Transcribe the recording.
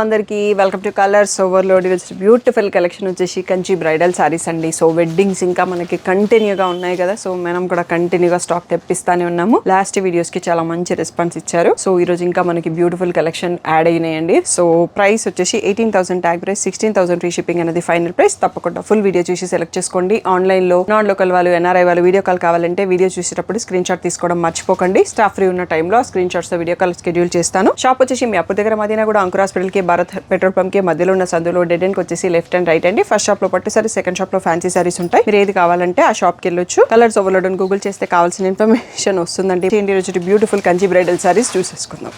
అందరికీ welcome to colours overload. Beautiful collection వచ్చేసి Kanchi bridal saris అండి. సో వెడ్డింగ్స్ ఇంకా మనకి కంటిన్యూగా ఉన్నాయి కదా, సో మనం కూడా కంటిన్యూగా స్టాక్ తెప్పిస్తానే ఉన్నాము. లాస్ట్ వీడియోస్ కి చాలా మంచి రెస్పాన్స్ ఇచ్చారు. సో ఈ రోజు ఇంకా మనకి బ్యూటిఫుల్ కలెక్షన్ యాడ్ అయినాయండి. సో ప్రైస్ వచ్చేసి 18,000 ట్యాగ్ ప్రైస్, 16,000 ఫ్రీ షిప్పింగ్ అనేది ఫైనల్ ప్రైస్. తప్పకుండా ఫుల్ వీడియో చూసి సెలెక్ట్ చేసుకోండి. ఆన్లైన్ లో నాన్ లోకల్ వాళ్ళు, ఎన్ఆర్ఐ వాళ్ళు వీడియో కాల్ కావాలంటే వీడియో చూసేటప్పుడు స్క్రీన్ షాట్ తీసుకోవడం మర్చిపోకండి. స్టాఫ్ ఫ్రీ ఉన్న టైంలో స్క్రీన్ షాట్స్ తో వీడియో కాల్ షెడ్యూల్ చేస్తాను. షాప్ వచ్చేసి మీ అప్పు దగ్గర మదీనా కూడా అంకుర్ హాస్పిటల్ కి, భారత్ పెట్రోల్ పంప్ కి మధ్యలో ఉన్న సందులో డెడ్ ఎండ్ వచ్చేసి లెఫ్ట్ అండ్ రైట్ అండి. ఫస్ట్ షాప్ లో పట్టు సారీ, సెకండ్ షాప్ లో ఫ్యాన్సీ సారీస్ ఉంటాయి. మీరు ఏది కావాలంటే ఆ షాప్ కి వెళ్ళొచ్చు. కలర్స్ ఓవర్లోడ్ గూగుల్ చేస్తే కావాల్సిన ఇన్ఫర్మేషన్ వస్తుందండి. Beautiful Kanchi bridal sarees చూసేసుకుందాం.